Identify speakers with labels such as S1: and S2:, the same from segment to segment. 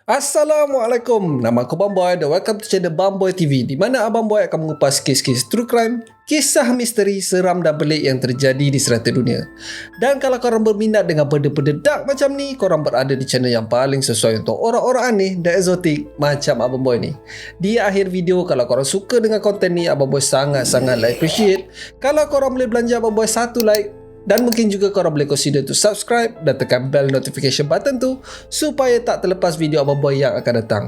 S1: Assalamualaikum, nama aku Bamboy dan welcome to channel Bamboy TV, di mana Abang Boy akan mengupas kes-kes true crime, kisah misteri, seram dan pelik yang terjadi di serata dunia. Dan kalau korang berminat dengan benda-benda dark macam ni, korang berada di channel yang paling sesuai untuk orang-orang aneh dan eksotik macam Abang Boy ni. Di akhir video, kalau korang suka dengan konten ni, Abang Boy sangat-sangat appreciate kalau korang boleh belanja Abang Boy satu like. Dan mungkin juga korang boleh consider to subscribe dan tekan bell notification button tu supaya tak terlepas video Abang Boy yang akan datang.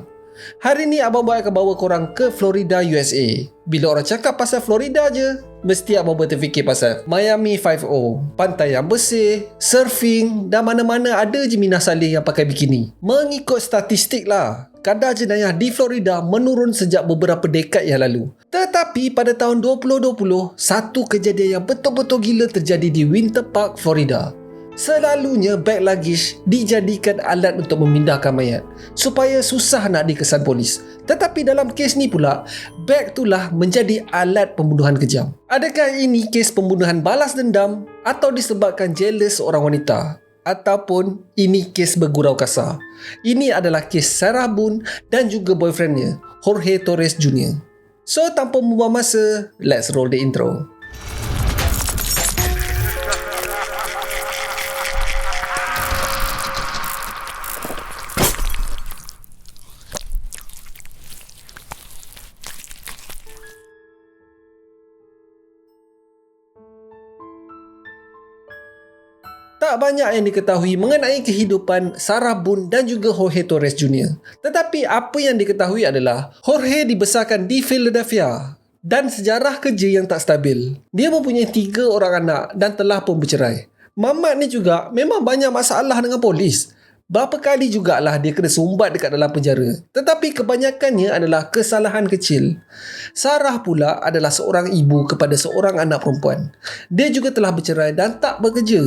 S1: Hari ni Abang Boy akan bawa korang ke Florida, USA. Bila orang cakap pasal Florida je, mesti Abang Boy terfikir pasal Miami 5-0, pantai yang bersih, surfing dan mana-mana ada je Minah Saleh yang pakai bikini. Mengikut statistik lah, kadar jenayah di Florida menurun sejak beberapa dekad yang lalu. Tetapi pada tahun 2020, satu kejadian yang betul-betul gila terjadi di Winter Park, Florida. Selalunya beg luggage dijadikan alat untuk memindahkan mayat supaya susah nak dikesan polis. Tetapi dalam kes ni pula, beg itulah menjadi alat pembunuhan kejam. Adakah ini kes pembunuhan balas dendam atau disebabkan jealous seorang wanita? Ataupun ini kes bergurau kasar? Ini adalah kes Sarah Boone dan juga boyfriendnya, Jorge Torres Jr. So, tanpa membuang masa, let's roll the intro. Tak banyak yang diketahui mengenai kehidupan Sarah Boone dan juga Jorge Torres Jr. Tetapi apa yang diketahui adalah Jorge dibesarkan di Philadelphia dan sejarah kerja yang tak stabil. Dia mempunyai 3 orang anak dan telah pun bercerai. Mamat ni juga memang banyak masalah dengan polis. Berapa kali jugalah dia kena sumbat dekat dalam penjara. Tetapi kebanyakannya adalah kesalahan kecil. Sarah pula adalah seorang ibu kepada seorang anak perempuan. Dia juga telah bercerai dan tak bekerja.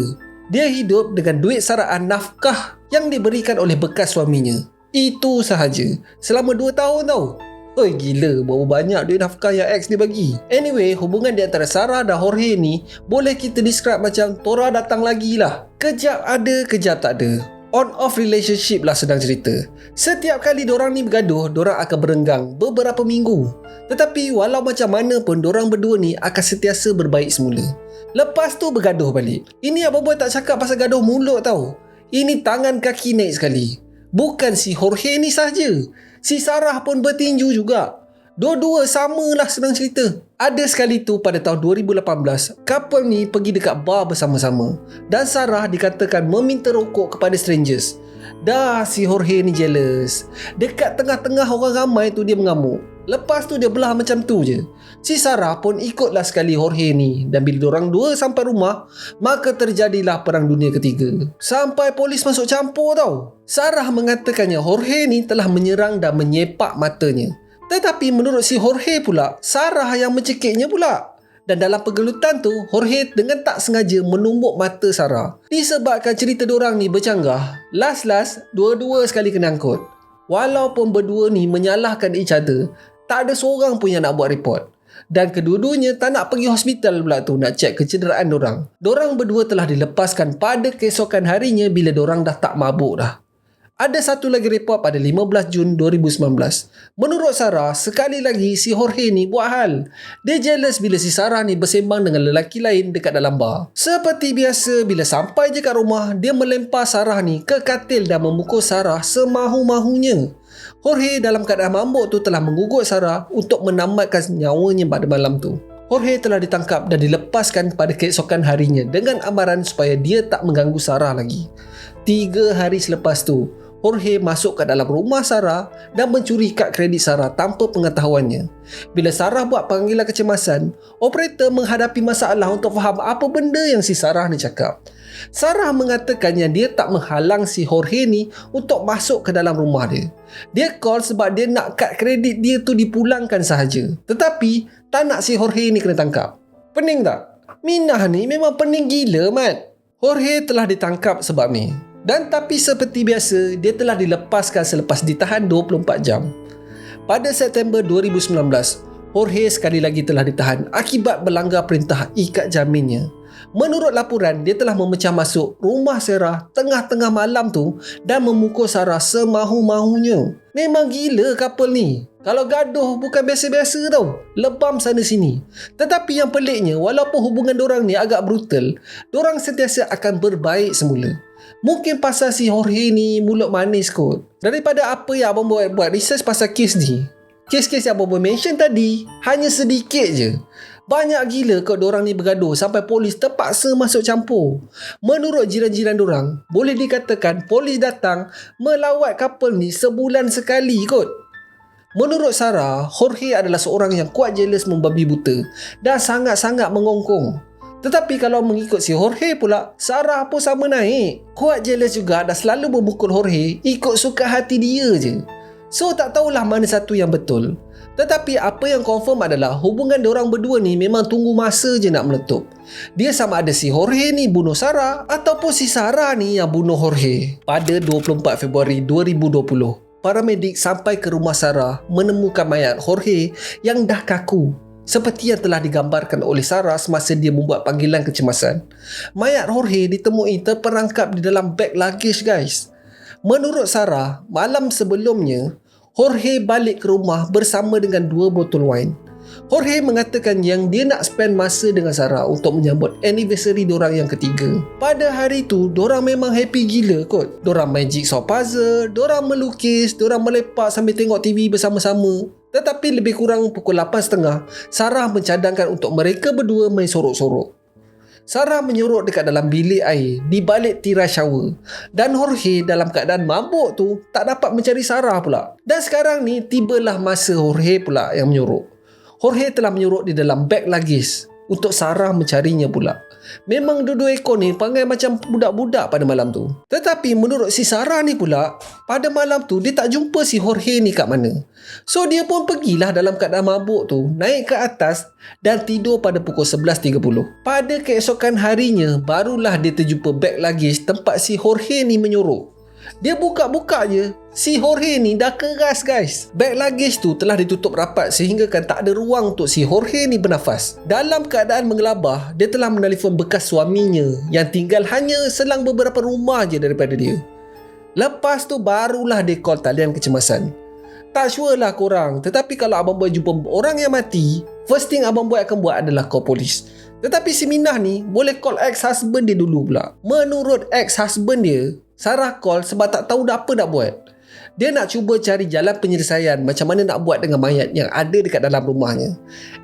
S1: Dia hidup dengan duit saraan nafkah yang diberikan oleh bekas suaminya. Itu sahaja. Selama 2 tahun tau. Oi gila, berapa banyak duit nafkah yang ex dia bagi. Anyway, hubungan di antara Sarah dan Jorge ni boleh kita describe macam Tora datang lagi lah. Kejap ada, kejap tak ada. On-off relationship lah sedang cerita. Setiap kali dorang ni bergaduh, dorang akan berenggang beberapa minggu. Tetapi walau macam mana pun, dorang berdua ni akan sentiasa berbaik semula. Lepas tu bergaduh balik. Ini Abang Boy tak cakap pasal gaduh mulut tau. Ini tangan kaki naik sekali. Bukan si Jorge ni sahaja, si Sarah pun bertinju juga. Dua-dua samalah senang cerita. Ada sekali tu pada tahun 2018, couple ni pergi dekat bar bersama-sama dan Sarah dikatakan meminta rokok kepada strangers. Dah si Jorge ni jealous. Dekat tengah-tengah orang ramai tu dia mengamuk. Lepas tu dia belah macam tu je. Si Sarah pun ikutlah sekali Jorge ni. Dan bila diorang dua sampai rumah, maka terjadilah perang dunia ketiga. Sampai polis masuk campur tau. Sarah mengatakannya Jorge ni telah menyerang dan menyepak matanya. Tetapi menurut si Jorge pula, Sarah yang mencekiknya pula. Dan dalam pergelutan tu, Jorge dengan tak sengaja menumbuk mata Sarah. Disebabkan cerita diorang ni bercanggah, last dua-dua sekali kena angkut. Walaupun berdua ni menyalahkan each other, tak ada seorang pun yang nak buat report. Dan kedua-duanya tak nak pergi hospital pula tu nak cek kecederaan dorang. Dorang berdua telah dilepaskan pada keesokan harinya bila dorang dah tak mabuk dah. Ada satu lagi report pada 15 Jun 2019. Menurut Sarah, sekali lagi si Jorge ni buat hal. Dia jealous bila si Sarah ni bersembang dengan lelaki lain dekat dalam bar. Seperti biasa, bila sampai je kat rumah, dia melempar Sarah ni ke katil dan memukul Sarah semahu-mahunya. Jorge dalam keadaan mabuk tu telah menggugut Sarah untuk menamatkan nyawanya pada malam tu. Jorge telah ditangkap dan dilepaskan pada keesokan harinya dengan amaran supaya dia tak mengganggu Sarah lagi. 3 hari selepas tu, Jorge masuk ke dalam rumah Sarah dan mencuri kad kredit Sarah tanpa pengetahuannya. Bila Sarah buat panggilan kecemasan, operator menghadapi masalah untuk faham apa benda yang si Sarah ni cakap. Sarah mengatakannya dia tak menghalang si Jorge ni untuk masuk ke dalam rumah dia. Dia call sebab dia nak kad kredit dia tu dipulangkan sahaja. Tetapi tak nak si Jorge ni kena tangkap. Pening tak? Minah ni memang pening gila, Mat. Jorge telah ditangkap sebab ni. Dan tapi seperti biasa, dia telah dilepaskan selepas ditahan 24 jam. Pada September 2019, Jorge sekali lagi telah ditahan akibat melanggar perintah ikat jaminnya. Menurut laporan, dia telah memecah masuk rumah Sarah tengah-tengah malam tu dan memukul Sarah semahu-mahunya. Memang gila couple ni. Kalau gaduh bukan biasa-biasa tau. Lebam sana sini. Tetapi yang peliknya, walaupun hubungan dorang ni agak brutal, dorang sentiasa akan berbaik semula. Mungkin pasal si Jorge ni mulut manis kot. Daripada apa yang abang buat research pasal kes ni, kes-kes yang abang mention tadi hanya sedikit je. Banyak gila kot dorang ni bergaduh sampai polis terpaksa masuk campur. Menurut jiran-jiran dorang, boleh dikatakan polis datang melawat couple ni sebulan sekali kot. Menurut Sarah, Jorge adalah seorang yang kuat jealous membabi buta dan sangat-sangat mengongkong. Tetapi kalau mengikut si Jorge pula, Sarah pun sama naik. Kuat jealous juga dan selalu memukul Jorge ikut suka hati dia je. So tak tahulah mana satu yang betul. Tetapi apa yang confirm adalah hubungan diorang berdua ni memang tunggu masa je nak meletup. Dia sama ada si Jorge ni bunuh Sarah ataupun si Sarah ni yang bunuh Jorge. Pada 24 Februari 2020, paramedik sampai ke rumah Sarah menemukan mayat Jorge yang dah kaku, seperti yang telah digambarkan oleh Sarah semasa dia membuat panggilan kecemasan. Mayat Jorge ditemui terperangkap di dalam beg luggage guys. Menurut Sarah, malam sebelumnya Jorge balik ke rumah bersama dengan 2 botol wine. Jorge mengatakan yang dia nak spend masa dengan Sarah untuk menyambut anniversary diorang yang ketiga. Pada hari tu, diorang memang happy gila kot. Diorang main jigsaw puzzle, diorang melukis, diorang melepak sambil tengok TV bersama-sama. Tetapi lebih kurang pukul 8.30, Sarah mencadangkan untuk mereka berdua main sorok-sorok. Sarah menyorok dekat dalam bilik air di balik tirai shower dan Jorge dalam keadaan mabuk tu tak dapat mencari Sarah pula. Dan sekarang ni tibalah masa Jorge pula yang menyorok. Jorge telah menyorok di dalam beg luggage untuk Sarah mencarinya pula. Memang dua-dua ekor ni perangai macam budak-budak pada malam tu. Tetapi menurut si Sarah ni pula, pada malam tu dia tak jumpa si Jorge ni kat mana. So dia pun pergilah dalam keadaan mabuk tu, naik ke atas dan tidur pada pukul 11.30. Pada keesokan harinya, barulah dia terjumpa beg luggage tempat si Jorge ni menyorok. Dia buka-buka je, si Jorge ni dah keras guys. Beg luggage tu telah ditutup rapat sehingga kan tak ada ruang untuk si Jorge ni bernafas. Dalam keadaan menggelabah, dia telah menelefon bekas suaminya yang tinggal hanya selang beberapa rumah je daripada dia. Lepas tu barulah dia call talian kecemasan. Tak sure lah korang, tetapi kalau abang boy jumpa orang yang mati, first thing abang boy akan buat adalah call polis. Tetapi si Minah ni boleh call ex-husband dia dulu pula. Menurut ex-husband dia, Sarah call sebab tak tahu dah apa nak buat. Dia nak cuba cari jalan penyelesaian macam mana nak buat dengan mayat yang ada dekat dalam rumahnya.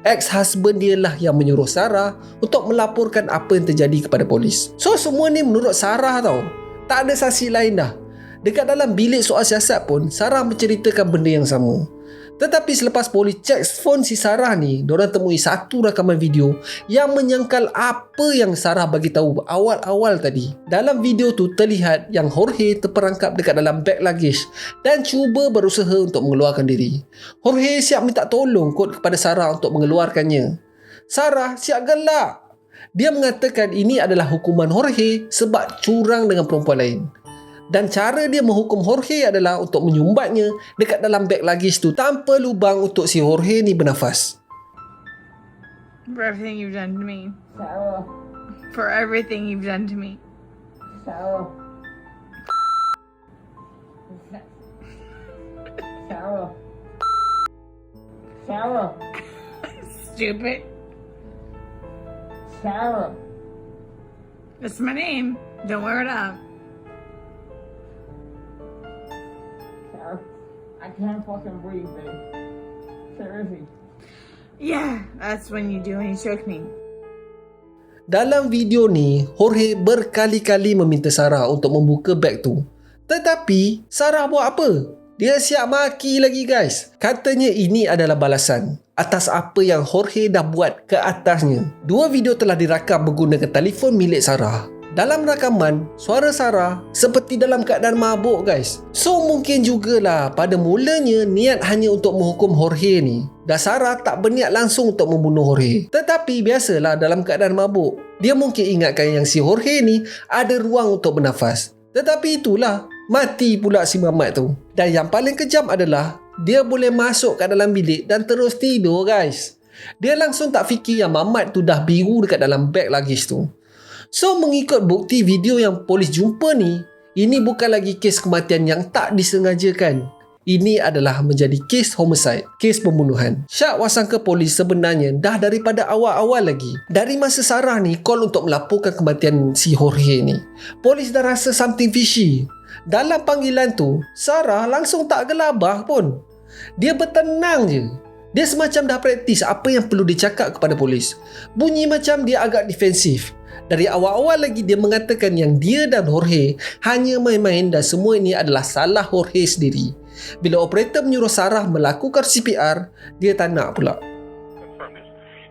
S1: Ex-husband dia lah yang menyuruh Sarah untuk melaporkan apa yang terjadi kepada polis. So semua ni menurut Sarah tau. Tak ada saksi lain dah. Dekat dalam bilik soal siasat pun, Sarah menceritakan benda yang sama. Tetapi selepas polis cek phone si Sarah ni, diorang temui satu rakaman video yang menyangkal apa yang Sarah bagi tahu awal-awal tadi. Dalam video tu terlihat yang Jorge terperangkap dekat dalam beg luggage dan cuba berusaha untuk mengeluarkan diri. Jorge siap minta tolong kot kepada Sarah untuk mengeluarkannya. Sarah siap gelak. Dia mengatakan ini adalah hukuman Jorge sebab curang dengan perempuan lain. Dan cara dia menghukum Jorge adalah untuk menyumbatnya dekat dalam beg luggage tu tanpa lubang untuk si Jorge ni bernafas.
S2: For everything you've done to me.
S3: Sarah.
S2: For everything you've done to me.
S3: Sarah. Sarah. Sarah.
S2: Stupid.
S3: Sarah.
S2: That's my name. Don't wear it up.
S3: Sarah. I can't fucking breathe, babe. Seriously.
S2: Yeah, that's when you do when you choke me.
S1: Dalam video ni, Jorge berkali-kali meminta Sarah untuk membuka beg tu. Tetapi, Sarah buat apa? Dia siap maki lagi guys. Katanya ini adalah balasan atas apa yang Jorge dah buat ke atasnya. Dua video telah dirakam menggunakan telefon milik Sarah. Dalam rakaman, suara Sarah seperti dalam keadaan mabuk guys. So mungkin jugalah pada mulanya niat hanya untuk menghukum Jorge ni. Dan Sarah tak berniat langsung untuk membunuh Jorge. Tetapi biasalah dalam keadaan mabuk, dia mungkin ingatkan yang si Jorge ni ada ruang untuk bernafas. Tetapi itulah, mati pula si mamat tu. Dan yang paling kejam adalah dia boleh masuk kat dalam bilik dan terus tidur guys. Dia langsung tak fikir yang mamat tu dah biru dekat dalam beg luggage tu. So mengikut bukti video yang polis jumpa ni, ini bukan lagi kes kematian yang tak disengajakan. Ini adalah menjadi kes homicide, kes pembunuhan. Syak wasangka polis sebenarnya dah daripada awal-awal lagi. Dari masa Sarah ni call untuk melaporkan kematian si Jorge ni, polis dah rasa something fishy. Dalam panggilan tu, Sarah langsung tak gelabah pun. Dia bertenang je. Dia semacam dah praktis apa yang perlu dicakap kepada polis. Bunyi macam dia agak defensif. Dari awal-awal lagi dia mengatakan yang dia dan Jorge hanya main-main dan semua ini adalah salah Jorge sendiri. Bila operator menyuruh Sarah melakukan CPR, dia tak nak pula.
S4: Confirm this.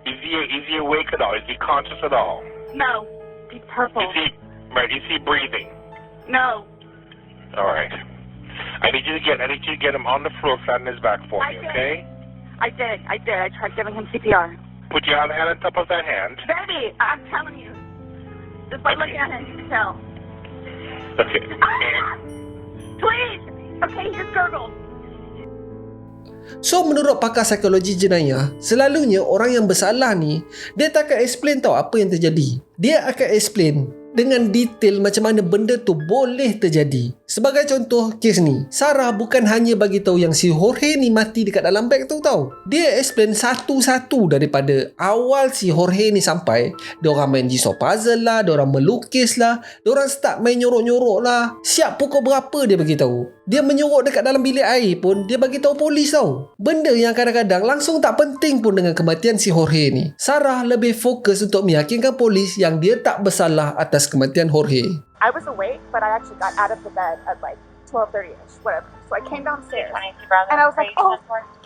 S4: Is he awake at all? Is he conscious at all?
S2: No. He's purple.
S4: Is he breathing?
S2: No.
S4: All right. I need you to get him on the floor, flat on his back for me, okay?
S2: I did. I tried giving him CPR.
S4: Put your hand on top of that hand.
S2: Baby, I'm telling you. Just by looking at him, you can tell.
S4: Okay.
S2: Please. Okay, here's gurgle.
S1: So menurut pakar psikologi jenayah, selalunya orang yang bersalah ni, dia tak akan explain tau apa yang terjadi. Dia akan explain dengan detail macam mana benda tu boleh terjadi. Sebagai contoh kes ni, Sarah bukan hanya bagi tahu yang si Jorge ni mati dekat dalam beg tu tau. Dia explain satu-satu daripada awal si Jorge ni sampai. Diorang main jigsaw puzzle lah, diorang melukis lah, diorang start main nyorok-nyorok lah. Siap pukul berapa dia bagi tahu. Dia menyorok dekat dalam bilik air pun dia bagi tahu polis tau. Benda yang kadang-kadang langsung tak penting pun dengan kematian si Jorge ni. Sarah lebih fokus untuk meyakinkan polis yang dia tak bersalah atas kematian Jorge.
S5: I was awake, but I actually got out of the bed at like 12:30ish, whatever. So I came downstairs, and I was like, oh,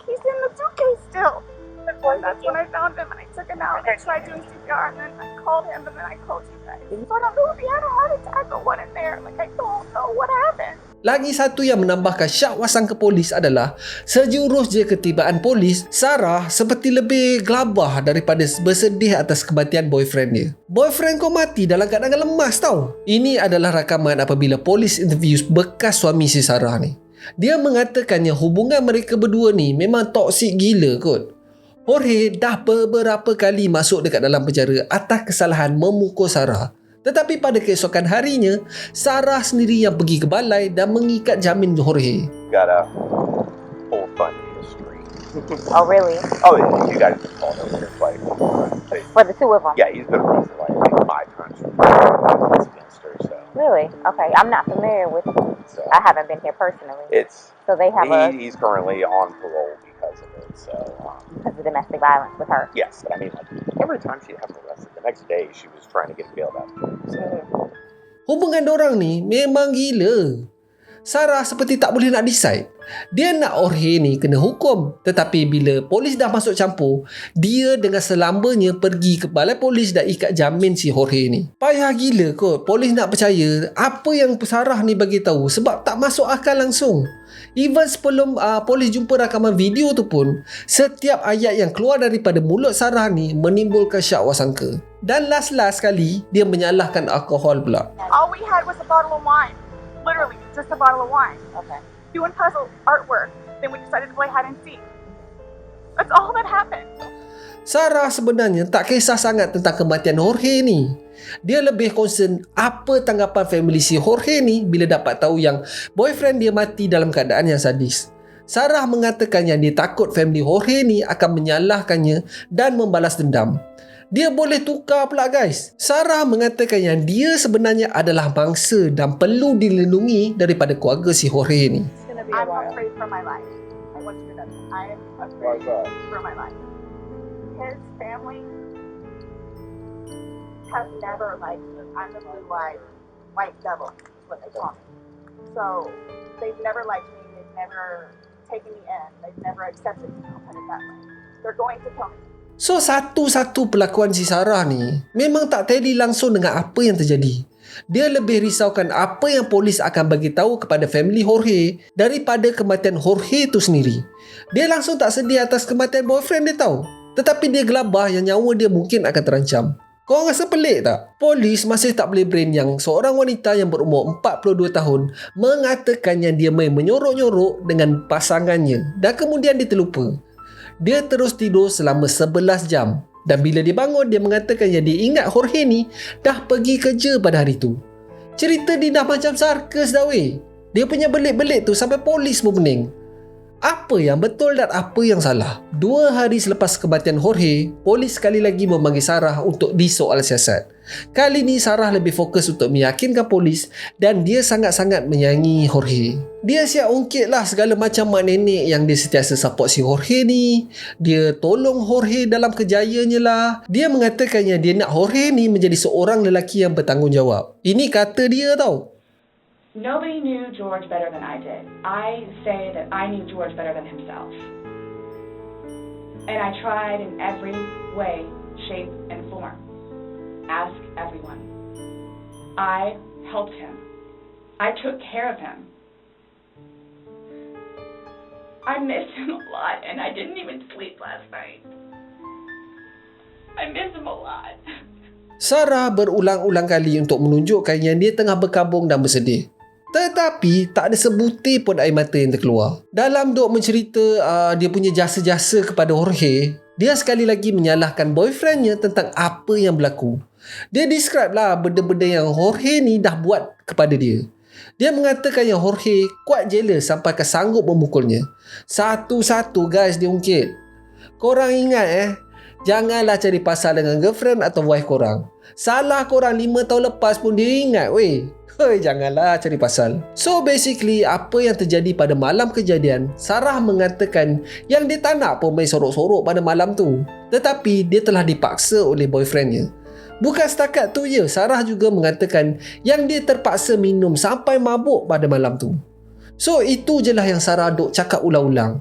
S5: he's in the suitcase still. And that's when I found him, and I took him out, and I tried doing CPR, and then I called him, and then I called you guys. So I don't know if he had a heart attack or what in there. Like, I don't know what happened.
S1: Lagi satu yang menambahkan syak wasangka polis adalah sejurus je ketibaan polis, Sarah seperti lebih gelabah daripada bersedih atas kematian boyfriend dia. Boyfriend kau mati dalam keadaan lemas tau. Ini adalah rakaman apabila polis interview bekas suami si Sarah ni. Dia mengatakannya hubungan mereka berdua ni memang toksik gila kot. Jorge dah beberapa kali masuk dekat dalam penjara atas kesalahan memukul Sarah. Tetapi pada keesokan harinya, Sarah sendiri yang pergi ke balai dan mengikat jamin Jorge.
S6: Got a whole fun history.
S5: Oh, really?
S6: Oh, yeah, you guys have called over here like
S5: For the two of them?
S6: yeah, he's been arrested like 5 times for against her. So
S5: Really? Okay, I'm not familiar with.
S6: So
S5: I haven't been here personally.
S6: it's
S5: So they have
S6: he's currently on parole because of it. So
S5: because of domestic violence with her.
S6: yes, but I mean like every time she'd have him arrested, the next day she was trying to get bailed out. So
S1: Hubungan dorang ni memang gila. Sarah seperti tak boleh nak decide. Dia nak Jorge ni kena hukum. Tetapi bila polis dah masuk campur, dia dengan selambanya pergi ke balai polis dan ikat jamin si Jorge ni. Payah gila kot polis nak percaya apa yang Sarah ni bagi tahu sebab tak masuk akal langsung. Even sebelum polis jumpa rakaman video tu pun, setiap ayat yang keluar daripada mulut Sarah ni menimbulkan syak wasangka. Dan last sekali, dia menyalahkan alkohol pula.
S5: All we had was a bottle of wine. Literally, just a bottle of wine. Okay. Doing puzzle artwork. Then we decided to play hide and seek. That's all that happened.
S1: Sarah sebenarnya tak kisah sangat tentang kematian Jorge ni. Dia lebih concern apa tanggapan family si Jorge ni bila dapat tahu yang boyfriend dia mati dalam keadaan yang sadis. Sarah mengatakan yang dia takut family Jorge ni akan menyalahkannya dan membalas dendam. Dia boleh tukar pula guys. Sarah mengatakan yang dia sebenarnya adalah mangsa dan perlu dilindungi daripada keluarga si Jorge ni.
S5: I'm afraid for my life. I want you to know that. I am afraid for my life. His family has never liked me. I'm the blue-eyed white devil, is what they call me. So they've never liked me. They've never taken me in. They've never accepted me. I'll put it that way. They're going to kill me.
S1: So satu-satu perlakuan si Sarah ni memang tak tally langsung dengan apa yang terjadi. Dia lebih risaukan apa yang polis akan bagi tahu kepada family Jorge daripada kematian Jorge tu sendiri. Dia langsung tak sedih atas kematian boyfriend dia tahu. Tetapi dia gelabah yang nyawa dia mungkin akan terancam. Kau rasa pelik tak? Polis masih tak boleh brain yang seorang wanita yang berumur 42 tahun mengatakan yang dia main menyorok-nyorok dengan pasangannya dan kemudian dia terlupa. Dia terus tidur selama 11 jam. Dan bila dia bangun, dia mengatakan yang dia ingat Jorge ni dah pergi kerja pada hari tu. Cerita ni dah macam sarkas dah weh. Dia punya belit-belit tu sampai polis pun pening. Apa yang betul dan apa yang salah? 2 hari selepas kematian Jorge, polis sekali lagi memanggil Sarah untuk disoal siasat. Kali ni Sarah lebih fokus untuk meyakinkan polis dan dia sangat-sangat menyayangi Jorge. Dia siap ungkit lah segala macam mak nenek yang dia sentiasa support si Jorge ni. Dia tolong Jorge dalam kejayaannya lah. Dia mengatakan yang dia nak Jorge ni menjadi seorang lelaki yang bertanggungjawab. Ini kata dia tau.
S7: Nobody knew George better than I did. I say that I knew George better than himself. And I tried in every way, shape, and form. Ask everyone. I helped him. I took care of him. I miss him a lot, and I didn't even sleep last night. I miss him a lot.
S1: Sarah berulang-ulang kali untuk menunjukkan yang dia tengah berkabung dan bersedih. Tetapi tak ada sebutir pun air mata yang terkeluar. Dalam duk mencerita dia punya jasa-jasa kepada Jorge, dia sekali lagi menyalahkan boyfriendnya tentang apa yang berlaku. Dia describe lah benda-benda yang Jorge ni dah buat kepada dia. Dia mengatakan yang Jorge kuat jealous sampai ke sanggup memukulnya. Satu-satu guys dia ungkit. Korang ingat janganlah cari pasal dengan girlfriend atau wife korang. Salah korang 5 tahun lepas pun dia ingat weh. Janganlah cari pasal. So basically, apa yang terjadi pada malam kejadian, Sarah mengatakan yang dia tak nak pun main sorok-sorok pada malam tu. Tetapi dia telah dipaksa oleh boyfriendnya. Bukan setakat tu je, Sarah juga mengatakan yang dia terpaksa minum sampai mabuk pada malam tu. So itu je lah yang Sarah duk cakap ulang-ulang.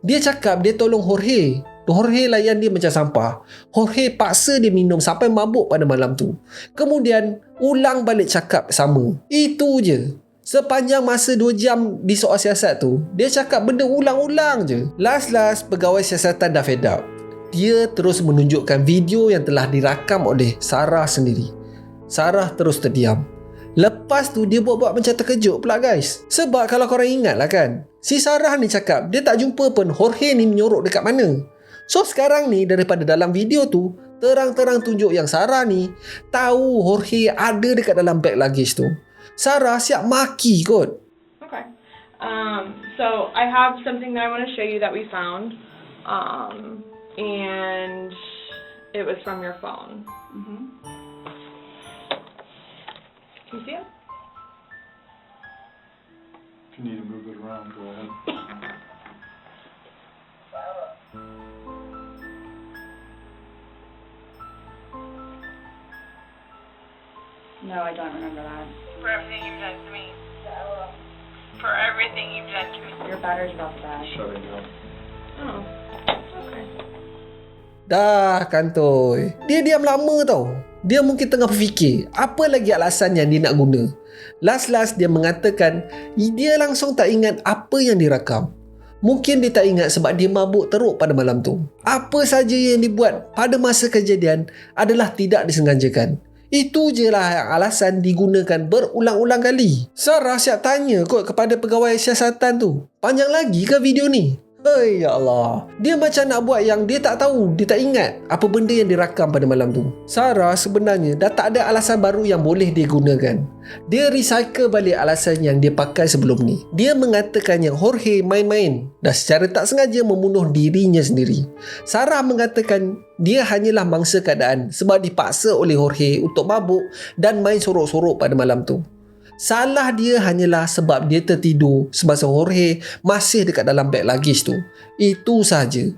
S1: Dia cakap dia tolong Jorge. Jorge layan dia macam sampah. Jorge paksa dia minum sampai mabuk pada malam tu. Kemudian ulang balik cakap sama. Itu je. Sepanjang masa 2 jam di soal siasat tu, dia cakap benda ulang-ulang je. Last-last pegawai siasatan dah fed up. Dia terus menunjukkan video yang telah dirakam oleh Sarah sendiri. Sarah terus terdiam. Lepas tu dia buat-buat macam terkejut pula guys. Sebab kalau korang ingat lah kan, si Sarah ni cakap dia tak jumpa pun Jorge ni menyorok dekat mana. So sekarang ni daripada dalam video tu, terang-terang tunjuk yang Sarah ni tahu Jorge ada dekat dalam bag luggage tu. Sarah siap maki kot.
S7: Okay. So I have something that I want to show you that we found. And it was from your phone. Can you see it?
S8: If you need to move it around, go ahead.
S7: No, I don't remember that.
S2: For everything you've done to me. For everything you've done to me.
S7: Your battery's about to die.
S8: Shut it down.
S7: Oh, okay.
S1: Dah kantoi. Dia diam lama tau. Dia mungkin tengah berfikir apa lagi alasan yang dia nak guna. Last dia mengatakan dia langsung tak ingat apa yang dirakam. Mungkin dia tak ingat sebab dia mabuk teruk pada malam tu. Apa saja yang dibuat pada masa kejadian adalah tidak disengajakan. Itu je lah yang alasan digunakan berulang-ulang kali. Sarah siap tanya kot kepada pegawai siasatan tu, panjang lagi ke video ni? Hei ya Allah. Dia macam nak buat yang dia tak tahu, dia tak ingat apa benda yang dirakam pada malam tu. Sarah sebenarnya dah tak ada alasan baru yang boleh dia gunakan. Dia recycle balik alasan yang dia pakai sebelum ni. Dia mengatakan yang Jorge main-main dan secara tak sengaja membunuh dirinya sendiri. Sarah mengatakan dia hanyalah mangsa keadaan sebab dipaksa oleh Jorge untuk mabuk dan main sorok-sorok pada malam tu. Salah dia hanyalah sebab dia tertidur semasa Jorge masih dekat dalam beg luggage tu. Itu saja.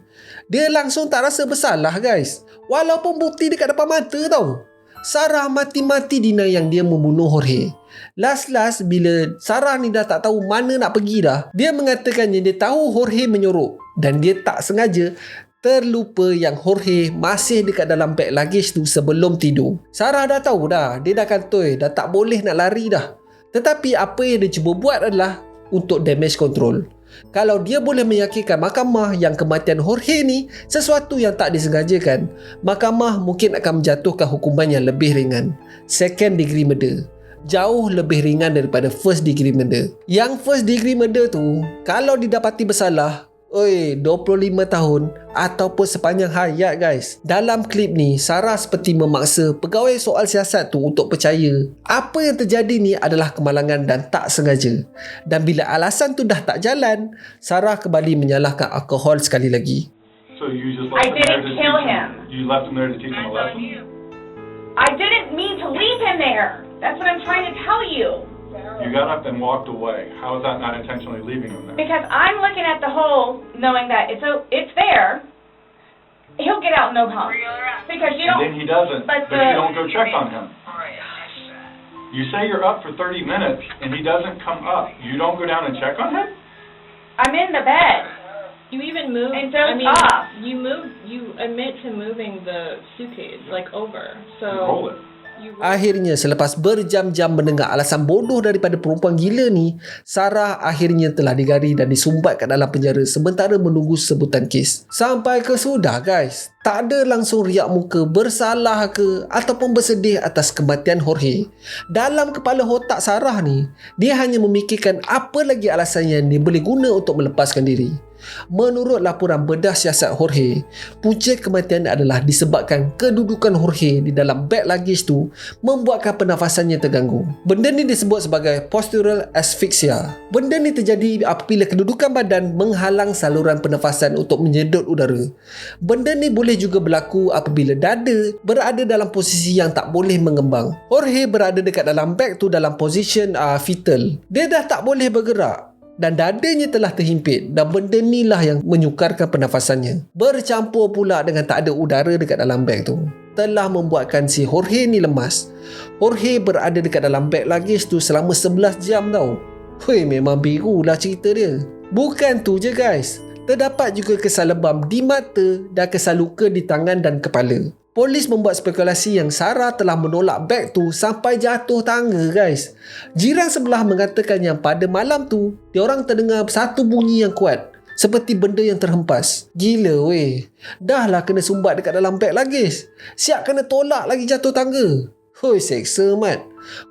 S1: Dia langsung tak rasa bersalah guys. Walaupun bukti dekat depan mata tau. Sarah mati-mati deny yang dia membunuh Jorge. Last bila Sarah ni dah tak tahu mana nak pergi dah, dia mengatakan yang dia tahu Jorge menyorok dan dia tak sengaja terlupa yang Jorge masih dekat dalam beg luggage tu sebelum tidur. Sarah dah tahu dah, dia dah kantoi, dah tak boleh nak lari dah. Tetapi apa yang dia cuba buat adalah untuk damage control. Kalau dia boleh meyakinkan mahkamah yang kematian Jorge ni sesuatu yang tak disengajakan, mahkamah mungkin akan menjatuhkan hukuman yang lebih ringan. Second degree murder. Jauh lebih ringan daripada first degree murder. Yang first degree murder tu, kalau didapati bersalah, Oi, 25 tahun ataupun sepanjang hayat guys. Dalam klip ni, Sarah seperti memaksa pegawai soal siasat tu untuk percaya apa yang terjadi ni adalah kemalangan dan tak sengaja. Dan bila alasan tu dah tak jalan, Sarah kembali menyalahkan alkohol sekali lagi.
S8: So you just
S7: I
S8: left him there
S7: didn't
S8: to
S7: kill
S8: teach
S7: him.
S8: You left him there to teach him a
S2: That's on
S8: lesson?
S2: you.
S7: I didn't mean to leave him there. That's what I'm trying to tell you.
S8: You got up and walked away. How is that not intentionally leaving him there?
S7: Because I'm looking at the hole, knowing that it's there. He'll get out no problem.
S2: Reel her out.
S7: Because you
S8: And then
S7: don't.
S8: he doesn't,
S7: But
S8: but you don't go check on him.
S2: Right, I said.
S8: You say you're up for 30 minutes and he doesn't come up. You don't go down and check on him?
S7: I'm in the bed.
S9: You even moved.
S7: And dozed
S9: I mean,
S7: off.
S9: You admit to moving the suitcase like over. So
S8: You roll it.
S9: you.
S1: Akhirnya selepas berjam-jam mendengar alasan bodoh daripada perempuan gila ni, Sarah akhirnya telah digari dan disumbat ke dalam penjara sementara menunggu sebutan kes. Sampai ke sudah guys, tak ada langsung riak muka bersalah ke ataupun bersedih atas kematian Jorge. Dalam kepala otak Sarah ni, dia hanya memikirkan apa lagi alasan yang dia boleh guna untuk melepaskan diri. Menurut laporan bedah siasat Jorge, punca kematian adalah disebabkan kedudukan Jorge di dalam beg luggage tu membuatkan pernafasannya terganggu. Benda ni disebut sebagai postural asphyxia. Benda ni terjadi apabila kedudukan badan menghalang saluran pernafasan untuk menyedot udara. Benda ni boleh juga berlaku apabila dada berada dalam posisi yang tak boleh mengembang. Jorge berada dekat dalam beg tu dalam position fetal. Dia dah tak boleh bergerak dan dadanya telah terhimpit dan benda ni lah yang menyukarkan pernafasannya. Bercampur pula dengan tak ada udara dekat dalam beg tu telah membuatkan si Jorge ni lemas. Jorge berada dekat dalam beg luggage tu selama 11 jam tau. Hui, memang biru lah cerita dia. Bukan tu je guys, terdapat juga kesal lebam di mata dan kesal luka di tangan dan kepala. Polis membuat spekulasi yang Sarah telah menolak beg tu sampai jatuh tangga guys. Jiran sebelah mengatakan yang pada malam tu, diorang terdengar satu bunyi yang kuat, seperti benda yang terhempas. Gila weh, dah lah kena sumbat dekat dalam beg luggage, siap kena tolak lagi jatuh tangga. Hoi, seksa mat.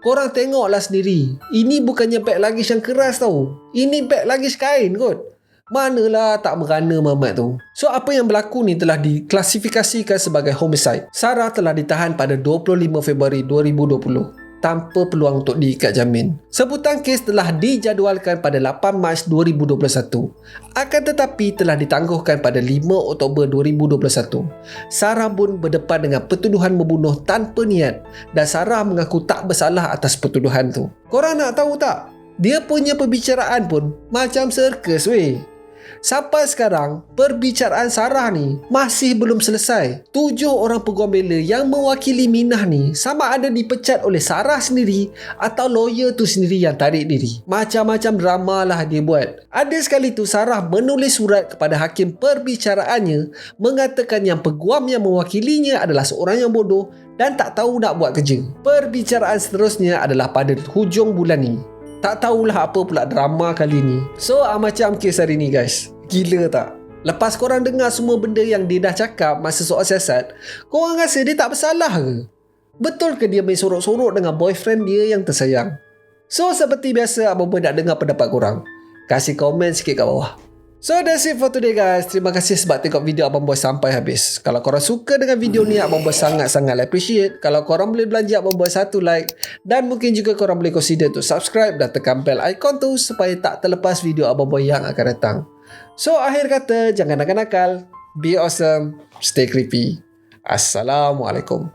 S1: Korang tengoklah sendiri, ini bukannya beg luggage yang keras tau, ini beg luggage kain kot. Manalah tak merana mamat tu. So apa yang berlaku ni telah diklasifikasikan sebagai homicide. Sarah telah ditahan pada 25 Februari 2020 tanpa peluang untuk diikat jamin. Sebutan kes telah dijadualkan pada 8 Mac 2021. Akan tetapi telah ditangguhkan pada 5 Oktober 2021. Sarah pun berdepan dengan pertuduhan membunuh tanpa niat dan Sarah mengaku tak bersalah atas pertuduhan tu. Korang nak tahu tak? Dia punya perbicaraan pun macam sirkus weh. Sampai sekarang, perbicaraan Sarah ni masih belum selesai. 7 orang peguam bela yang mewakili Minah ni sama ada dipecat oleh Sarah sendiri atau lawyer tu sendiri yang tarik diri. Macam-macam drama lah dia buat. Ada sekali tu Sarah menulis surat kepada hakim perbicaraannya mengatakan yang peguam yang mewakilinya adalah seorang yang bodoh dan tak tahu nak buat kerja. Perbicaraan seterusnya adalah pada hujung bulan ni. Tak tahulah apa pula drama kali ni. So macam kes hari ni guys. Gila tak? Lepas korang dengar semua benda yang dia dah cakap masa soal siasat, korang rasa dia tak bersalah ke? Betul ke dia main sorok-sorok dengan boyfriend dia yang tersayang? So seperti biasa, Abang Boy nak dengar pendapat korang. Kasih komen sikit kat bawah. So that's it for today guys. Terima kasih sebab tengok video Abang Boy sampai habis. Kalau korang suka dengan video ni, Abang Boy sangat-sangat appreciate kalau korang boleh belanja Abang Boy satu like, dan mungkin juga korang boleh consider untuk subscribe dan tekan bell icon tu supaya tak terlepas video Abang Boy yang akan datang. So akhir kata, jangan nakal-nakal, be awesome, stay creepy. Assalamualaikum.